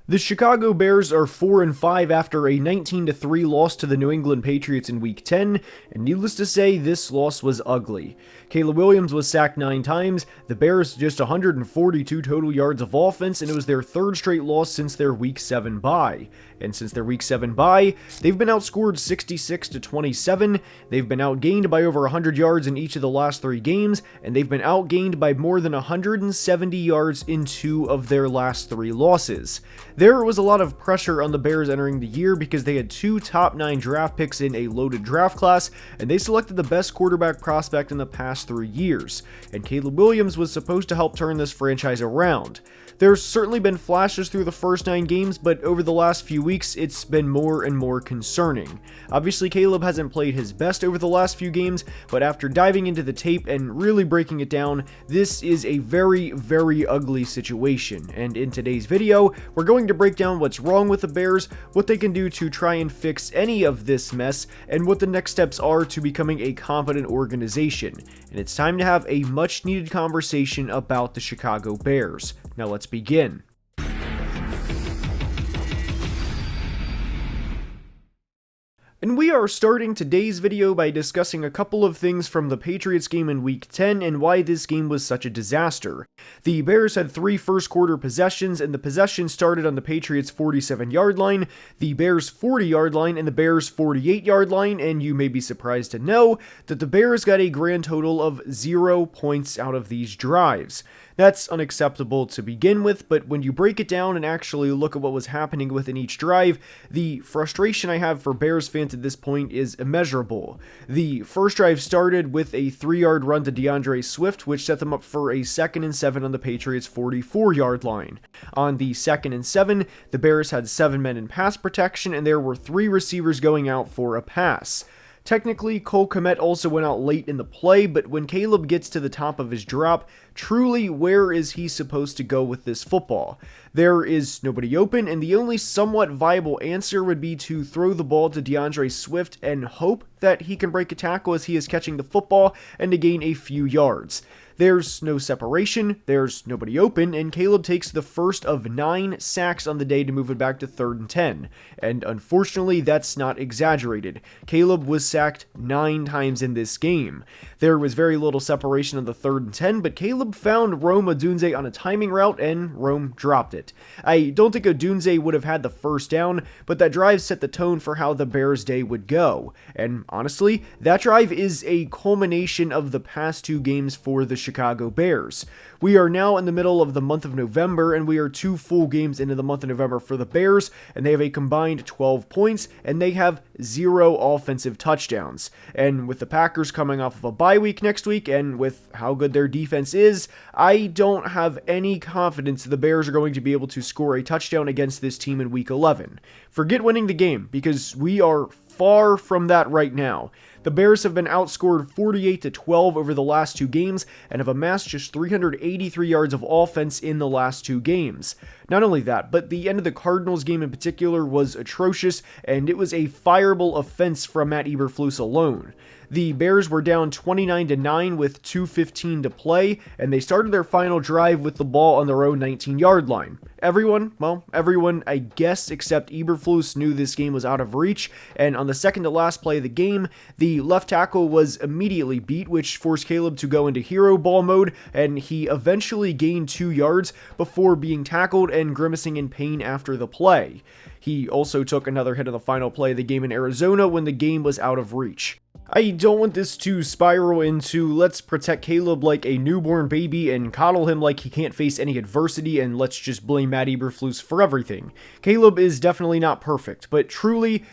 The Chicago Bears are 4-5 after a 19-3 loss to the New England Patriots in Week 10, and needless to say, this loss was ugly. Caleb Williams was sacked 9 times, the Bears just 142 total yards of offense, and it was their third straight loss since their Week 7 bye. And since their Week 7 bye, they've been outscored 66-27, they've been outgained by over 100 yards in each of the last 3 games, and they've been outgained by more than 170 yards in 2 of their last 3 losses. There was a lot of pressure on the Bears entering the year because they had 2 top 9 draft picks in a loaded draft class, and they selected the best quarterback prospect in the past 3 years, and Caleb Williams was supposed to help turn this franchise around. There's certainly been flashes through the first 9 games, but over the last few weeks, it's been more and more concerning. Obviously, Caleb hasn't played his best over the last few games, but after diving into the tape and really breaking it down, this is a very, very ugly situation. And in today's video, we're going to break down what's wrong with the Bears, what they can do to try and fix any of this mess, and what the next steps are to becoming a competent organization. And it's time to have a much needed conversation about the Chicago Bears. Now let's begin. And we are starting today's video by discussing a couple of things from the Patriots game in Week 10 and why this game was such a disaster. The Bears had 3 first quarter possessions, and the possession started on the Patriots' 47-yard line, the Bears' 40-yard line, and the Bears' 48-yard line, and you may be surprised to know that the Bears got a grand total of 0 points out of these drives. That's unacceptable to begin with, but when you break it down and actually look at what was happening within each drive, the frustration I have for Bears fans at this point is immeasurable. The first drive started with a 3-yard run to DeAndre Swift, which set them up for a 2nd and 7 on the Patriots' 44-yard line. On the 2nd and 7, the Bears had 7 men in pass protection, and there were 3 receivers going out for a pass. Technically, Cole Kmet also went out late in the play, but when Caleb gets to the top of his drop, truly, where is he supposed to go with this football? There is nobody open, and the only somewhat viable answer would be to throw the ball to DeAndre Swift and hope that he can break a tackle as he is catching the football and to gain a few yards. There's no separation, there's nobody open, and Caleb takes the first of 9 sacks on the day to move it back to 3rd and 10. And unfortunately, that's not exaggerated. Caleb was sacked 9 times in this game. There was very little separation on the 3rd and 10, but Caleb found Rome Odunze on a timing route, and Rome dropped it. I don't think Odunze would have had the first down, but that drive set the tone for how the Bears' day would go. And honestly, that drive is a culmination of the past 2 games for the Chicago Bears. We are now in the middle of the month of November, and we are 2 full games into the month of November for the Bears, and they have a combined 12 points, and they have 0 offensive touchdowns. And with the Packers coming off of a bye week next week, and with how good their defense is, I don't have any confidence the Bears are going to be able to score a touchdown against this team in Week 11. Forget winning the game, because we are far from that right now. The Bears have been outscored 48-12 over the last 2 games and have amassed just 383 yards of offense in the last 2 games. Not only that, but the end of the Cardinals game in particular was atrocious, and it was a fireable offense from Matt Eberflus alone. The Bears were down 29-9 with 2:15 to play, and they started their final drive with the ball on their own 19-yard line. Everyone, I guess, except Eberflus knew this game was out of reach, and on the second to last play of the game, the left tackle was immediately beat, which forced Caleb to go into hero ball mode, and he eventually gained 2 yards before being tackled and grimacing in pain after the play. He also took another hit on the final play of the game in Arizona when the game was out of reach. I don't want this to spiral into let's protect Caleb like a newborn baby and coddle him like he can't face any adversity and let's just blame Matt Eberflus for everything. Caleb is definitely not perfect, but truly,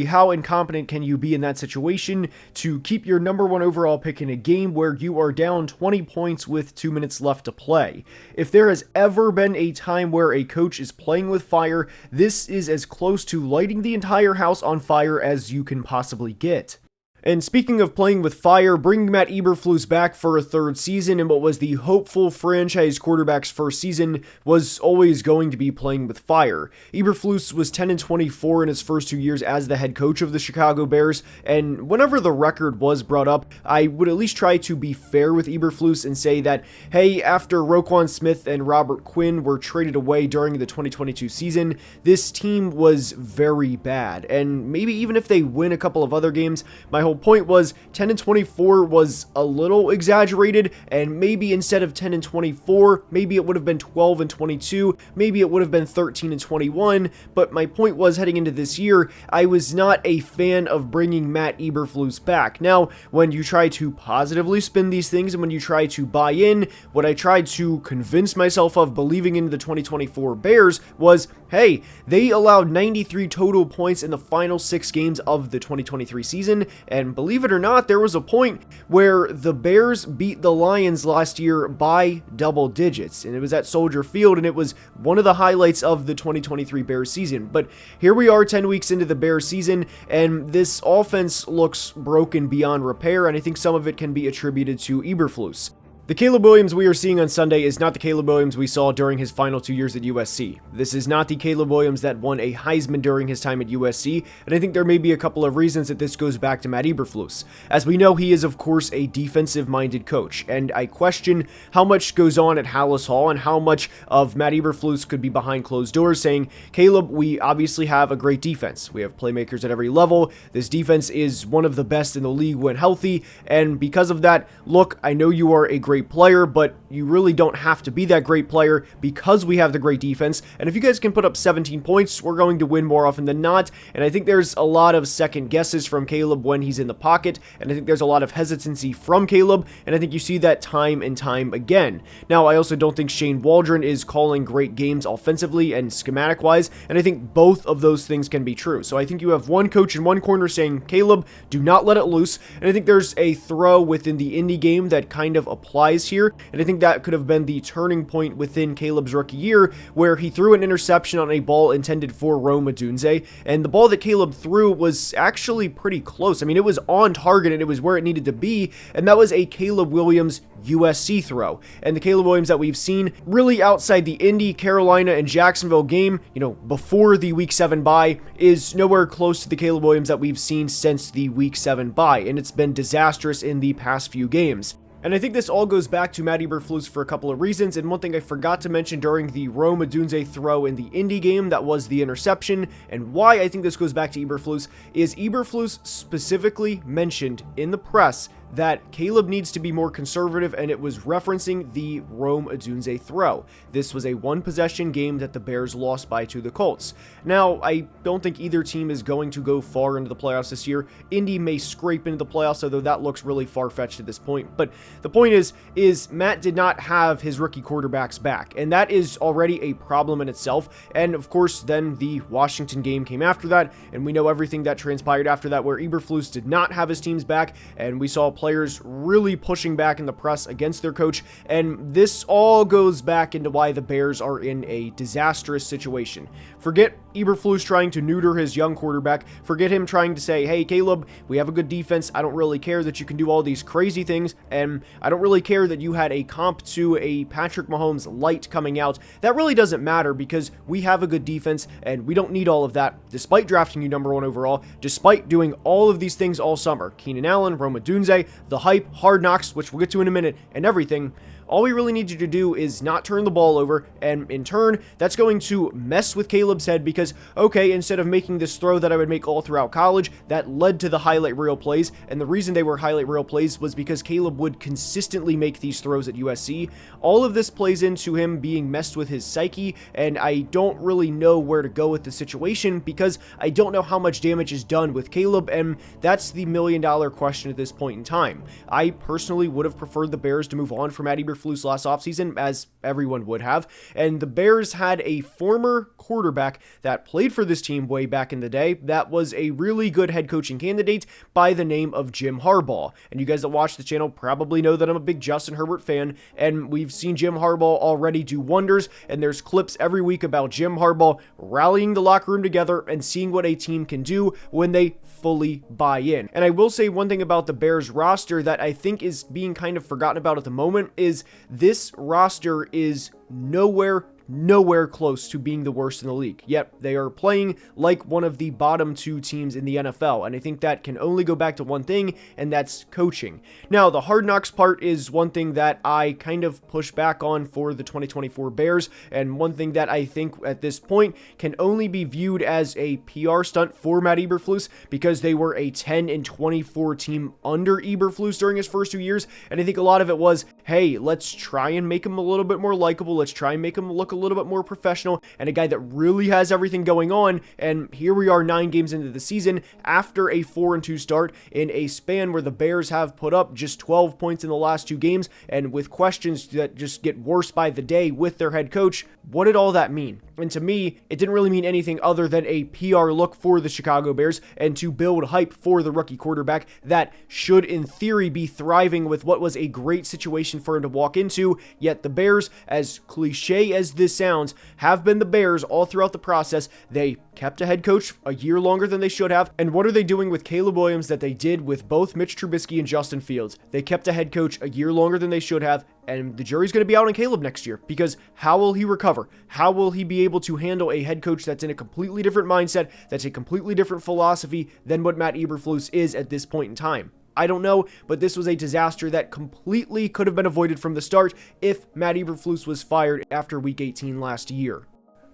how incompetent can you be in that situation to keep your number 1 overall pick in a game where you are down 20 points with 2 minutes left to play? If there has ever been a time where a coach is playing with fire, this is as close to lighting the entire house on fire as you can possibly get. And speaking of playing with fire, bringing Matt Eberflus back for a third season in what was the hopeful franchise quarterback's first season was always going to be playing with fire. Eberflus was 10-24 in his first 2 years as the head coach of the Chicago Bears, and whenever the record was brought up, I would at least try to be fair with Eberflus and say that, hey, after Roquan Smith and Robert Quinn were traded away during the 2022 season, this team was very bad, and maybe even if they win a couple of other games, my whole point was 10-24 was a little exaggerated, and maybe instead of 10-24, maybe it would have been 12-22, maybe it would have been 13-21, but my point was heading into this year, I was not a fan of bringing Matt Eberflus back. Now, when you try to positively spin these things and when you try to buy in, what I tried to convince myself of believing in the 2024 Bears was, hey, they allowed 93 total points in the final 6 games of the 2023 season, and believe it or not, there was a point where the Bears beat the Lions last year by double digits, and it was at Soldier Field, and it was one of the highlights of the 2023 Bears season. But here we are 10 weeks into the Bears season, and this offense looks broken beyond repair, and I think some of it can be attributed to Eberflus. The Caleb Williams we are seeing on Sunday is not the Caleb Williams we saw during his final 2 years at USC. This is not the Caleb Williams that won a Heisman during his time at USC, and I think there may be a couple of reasons that this goes back to Matt Eberflus. As we know, he is of course a defensive-minded coach, and I question how much goes on at Hallis Hall and how much of Matt Eberflus could be behind closed doors saying, Caleb, we obviously have a great defense. We have playmakers at every level. This defense is one of the best in the league when healthy, and because of that, look, I know you are a great player, but you really don't have to be that great player because we have the great defense, and if you guys can put up 17 points, we're going to win more often than not, and I think there's a lot of second guesses from Caleb when he's in the pocket, and I think there's a lot of hesitancy from Caleb, and I think you see that time and time again. Now, I also don't think Shane Waldron is calling great games offensively and schematic-wise, and I think both of those things can be true. So I think you have one coach in one corner saying, Caleb, do not let it loose, and I think there's a throw within the Indy game that kind of applies here, and I think that could have been the turning point within Caleb's rookie year, where he threw an interception on a ball intended for Rome Odunze, and the ball that Caleb threw was actually pretty close. I mean, it was on target, and it was where it needed to be, and that was a Caleb Williams USC throw. And the Caleb Williams that we've seen really outside the Indy, Carolina, and Jacksonville game, before the Week 7 bye, is nowhere close to the Caleb Williams that we've seen since the Week 7 bye, and it's been disastrous in the past few games. And I think this all goes back to Matt Eberflus for a couple of reasons, and one thing I forgot to mention during the Rome Odunze throw in the Indy game, that was the interception, and why I think this goes back to Eberflus, is Eberflus specifically mentioned in the press that Caleb needs to be more conservative, and it was referencing the Rome Odunze throw. This was a one-possession game that the Bears lost by to the Colts. Now, I don't think either team is going to go far into the playoffs this year. Indy may scrape into the playoffs, although that looks really far-fetched at this point. But the point is Matt did not have his rookie quarterbacks back, and that is already a problem in itself. And of course, then the Washington game came after that, and we know everything that transpired after that, where Eberflus did not have his teams back, and we saw players really pushing back in the press against their coach, and this all goes back into why the Bears are in a disastrous situation. Forget Eberflus trying to neuter his young quarterback. Forget him trying to say, hey, Caleb, we have a good defense. I don't really care that you can do all these crazy things, and I don't really care that you had a comp to a Patrick Mahomes light coming out. That really doesn't matter because we have a good defense, and we don't need all of that, despite drafting you number 1 overall, despite doing all of these things all summer. Keenan Allen, Rome Odunze, the hype, Hard Knocks, which we'll get to in a minute, and everything. All we really need you to do is not turn the ball over, and in turn, that's going to mess with Caleb's head because, okay, instead of making this throw that I would make all throughout college, that led to the highlight reel plays, and the reason they were highlight reel plays was because Caleb would consistently make these throws at USC. All of this plays into him being messed with his psyche, and I don't really know where to go with the situation because I don't know how much damage is done with Caleb, and that's the million-dollar question at this point in time. I personally would have preferred the Bears to move on from Eberflus last offseason, as everyone would have, and the Bears had a former quarterback that played for this team way back in the day that was a really good head coaching candidate by the name of Jim Harbaugh. And you guys that watch the channel probably know that I'm a big Justin Herbert fan, and we've seen Jim Harbaugh already do wonders, and there's clips every week about Jim Harbaugh rallying the locker room together and seeing what a team can do when they fully buy in. And I will say one thing about the Bears roster that I think is being kind of forgotten about at the moment is this roster is nowhere close to being the worst in the league. Yet they are playing like one of the bottom 2 teams in the NFL, and I think that can only go back to one thing, and that's coaching. Now, the hard knocks part is one thing that I kind of push back on for the 2024 Bears, and one thing that I think at this point can only be viewed as a PR stunt for Matt Eberflus, because they were a 10-24 team under Eberflus during his first 2 years, and I think a lot of it was, hey, let's try and make him a little bit more likable, let's try and make him look a little bit more professional, and a guy that really has everything going on. And here we are 9 games into the season after a 4-2 start in a span where the Bears have put up just 12 points in the last 2 games, and with questions that just get worse by the day with their head coach. What did all that mean? And to me, it didn't really mean anything other than a PR look for the Chicago Bears and to build hype for the rookie quarterback that should in theory be thriving with what was a great situation for him to walk into. Yet the Bears, as cliche as this sounds, have been the Bears all throughout the process. They kept a head coach a year longer than they should have. And what are they doing with Caleb Williams that they did with both Mitch Trubisky and Justin Fields? They kept a head coach a year longer than they should have, and the jury's going to be out on Caleb next year, because how will he recover? How will he be able to handle a head coach that's in a completely different mindset, that's a completely different philosophy than what Matt Eberflus is at this point in time? I don't know, but this was a disaster that completely could have been avoided from the start if Matt Eberflus was fired after Week 18 last year.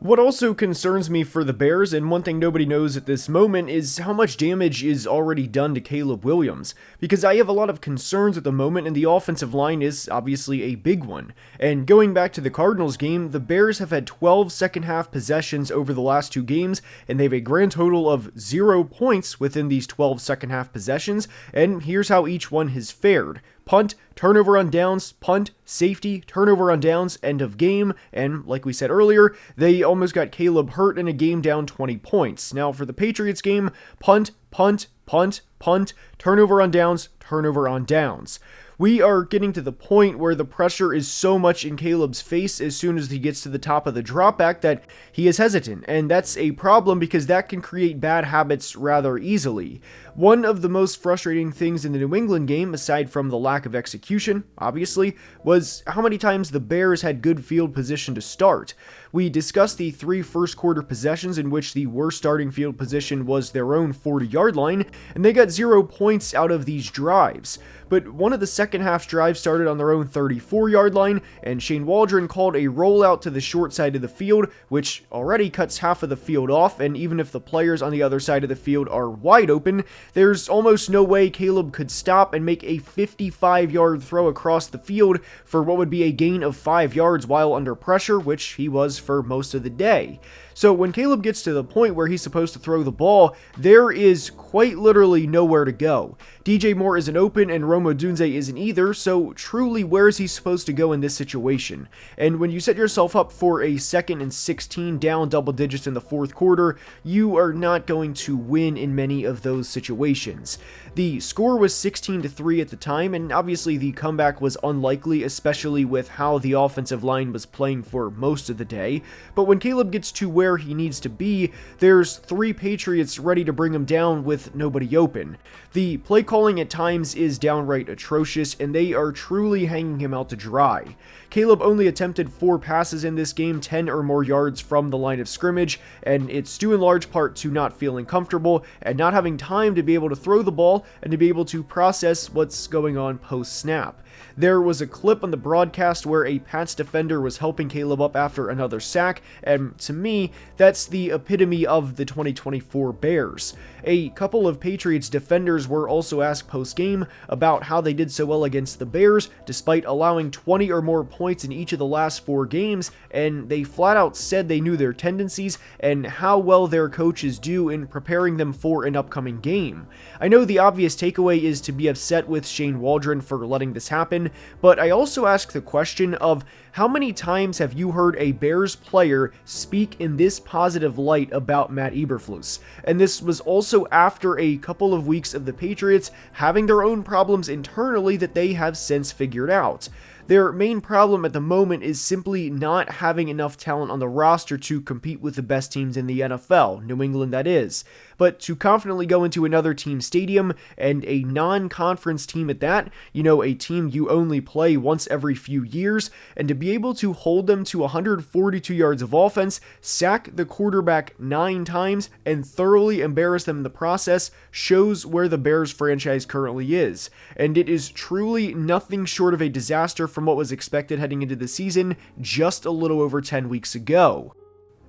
What also concerns me for the Bears, and one thing nobody knows at this moment, is how much damage is already done to Caleb Williams, because I have a lot of concerns at the moment, and the offensive line is obviously a big one. And going back to the Cardinals game, the Bears have had 12 second half possessions over the last 2 games, and they have a grand total of 0 points within these 12 second half possessions, and here's how each one has fared. Punt, turnover on downs, punt, safety, turnover on downs, end of game, and like we said earlier, they almost got Caleb hurt in a game down 20 points. Now for the Patriots game, punt, punt, punt, punt, turnover on downs, turnover on downs. We are getting to the point where the pressure is so much in Caleb's face as soon as he gets to the top of the dropback that he is hesitant, and that's a problem because that can create bad habits rather easily. One of the most frustrating things in the New England game, aside from the lack of execution, obviously, was how many times the Bears had good field position to start. We discussed the 3 first quarter possessions in which the worst starting field position was their own 40-yard line, and they got 0 points out of these drives. But one of the second half drives started on their own 34-yard line, and Shane Waldron called a rollout to the short side of the field, which already cuts half of the field off, and even if the players on the other side of the field are wide open, there's almost no way Caleb could stop and make a 55-yard throw across the field for what would be a gain of 5 yards while under pressure, which he was for most of the day. So when Caleb gets to the point where he's supposed to throw the ball, there is quite literally nowhere to go. DJ Moore isn't open and Rome Odunze isn't either, so truly where is he supposed to go in this situation? And when you set yourself up for a 2nd and 16 down double digits in the 4th quarter, you are not going to win in many of those situations. The score was 16-3 at the time, and obviously the comeback was unlikely, especially with how the offensive line was playing for most of the day. But when Caleb gets to where he needs to be, there's 3 Patriots ready to bring him down with nobody open. The play calling at times is downright atrocious, and they are truly hanging him out to dry. Caleb only attempted 4 passes in this game, 10 or more yards from the line of scrimmage, and it's due in large part to not feeling comfortable and not having time to be able to throw the ball and to be able to process what's going on post-snap. There was a clip on the broadcast where a Pats defender was helping Caleb up after another sack, and to me, that's the epitome of the 2024 Bears. A couple of Patriots defenders were also asked post-game about how they did so well against the Bears, despite allowing 20 or more points in each of the last 4 games, and they flat out said they knew their tendencies and how well their coaches do in preparing them for an upcoming game. I know the obvious takeaway is to be upset with Shane Waldron for letting this happen, happen, but I also ask the question of how many times have you heard a Bears player speak in this positive light about Matt Eberflus? And this was also after a couple of weeks of the Patriots having their own problems internally that they have since figured out. Their main problem at the moment is simply not having enough talent on the roster to compete with the best teams in the NFL, New England that is. But to confidently go into another team stadium, and a non-conference team at that, a team you only play once every few years, and to be able to hold them to 142 yards of offense, sack the quarterback 9 times, and thoroughly embarrass them in the process, shows where the Bears franchise currently is. And it is truly nothing short of a disaster from what was expected heading into the season just a little over 10 weeks ago.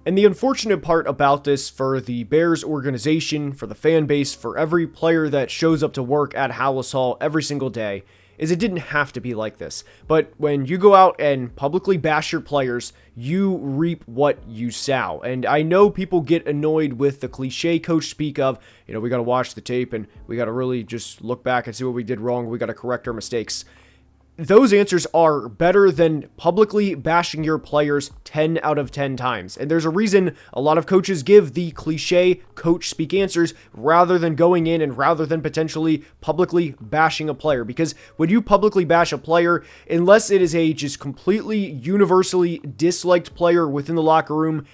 And the unfortunate part about this for the Bears organization, for the fan base, for every player that shows up to work at Hallis Hall every single day, is it didn't have to be like this. But when you go out and publicly bash your players, you reap what you sow. And I know people get annoyed with the cliche coach speak of, we got to watch the tape and we got to really just look back and see what we did wrong. We got to correct our mistakes. Those answers are better than publicly bashing your players 10 out of 10 times. And there's a reason a lot of coaches give the cliche coach speak answers rather than going in and rather than potentially publicly bashing a player. Because when you publicly bash a player, unless it is a just completely universally disliked player within the locker room,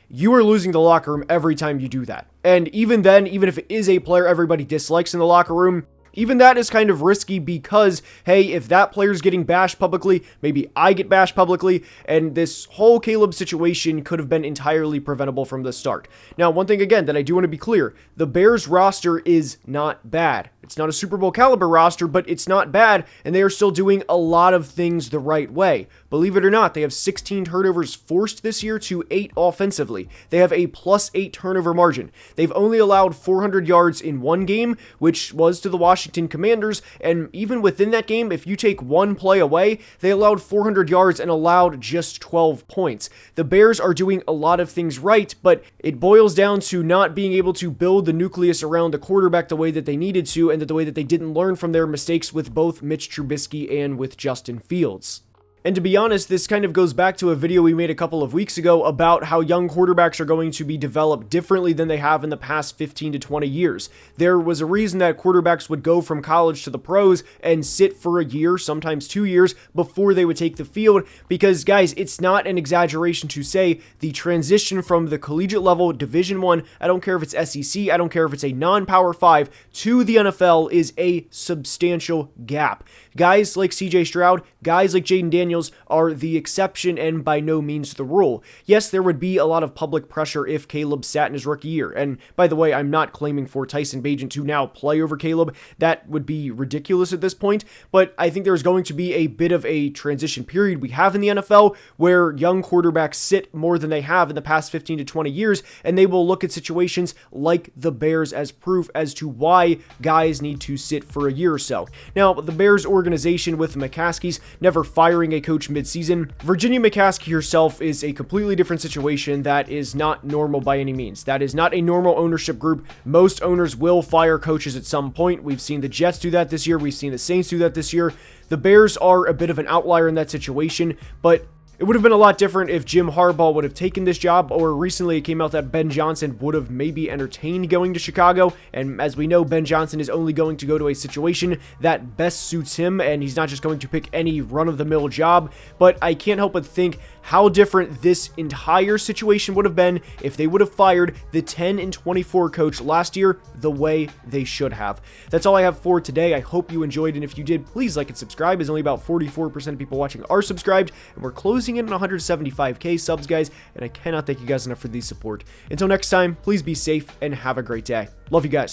you are losing the locker room every time you do that. And even then, even if it is a player everybody dislikes in the locker room, even that is kind of risky because, hey, if that player's getting bashed publicly, maybe I get bashed publicly, and this whole Caleb situation could have been entirely preventable from the start. Now, one thing again that I do want to be clear, the Bears roster is not bad. It's not a Super Bowl caliber roster, but it's not bad, and they are still doing a lot of things the right way. Believe it or not, they have 16 turnovers forced this year to 8 offensively. They have a +8 turnover margin. They've only allowed 400 yards in one game, which was to the Washington Commanders, and even within that game, if you take one play away, they allowed 400 yards and allowed just 12 points. The Bears are doing a lot of things right, but it boils down to not being able to build the nucleus around the quarterback the way that they needed to, and the way that they didn't learn from their mistakes with both Mitch Trubisky and with Justin Fields. And to be honest, this kind of goes back to a video we made a couple of weeks ago about how young quarterbacks are going to be developed differently than they have in the past 15 to 20 years. There was a reason that quarterbacks would go from college to the pros and sit for a year, sometimes 2 years, before they would take the field, because guys, it's not an exaggeration to say the transition from the collegiate level, Division I, I don't care if it's SEC, I don't care if it's a non-Power 5, to the NFL is a substantial gap. Guys like CJ Stroud, guys like Jaden Daniels are the exception and by no means the rule. Yes, there would be a lot of public pressure if Caleb sat in his rookie year. And by the way, I'm not claiming for Tyson Bagent to now play over Caleb. That would be ridiculous at this point. But I think there's going to be a bit of a transition period we have in the NFL where young quarterbacks sit more than they have in the past 15 to 20 years, and they will look at situations like the Bears as proof as to why guys need to sit for a year or so. Now, the Bears organization with the McCaskies never firing a coach mid-season. Virginia McCaskey herself is a completely different situation that is not normal by any means. That is not a normal ownership group. Most owners will fire coaches at some point. We've seen the Jets do that this year. We've seen the Saints do that this year. The Bears are a bit of an outlier in that situation, but it would have been a lot different if Jim Harbaugh would have taken this job, or recently it came out that Ben Johnson would have maybe entertained going to Chicago, and as we know, Ben Johnson is only going to go to a situation that best suits him, and he's not just going to pick any run-of-the-mill job. But I can't help but think how different this entire situation would have been if they would have fired the 10-24 coach last year the way they should have. That's all I have for today. I hope you enjoyed, and if you did, please like and subscribe, as only about 44% of people watching are subscribed, and we're closing in on 175k subs, guys, and I cannot thank you guys enough for the support. Until next time, please be safe and have a great day. Love you guys.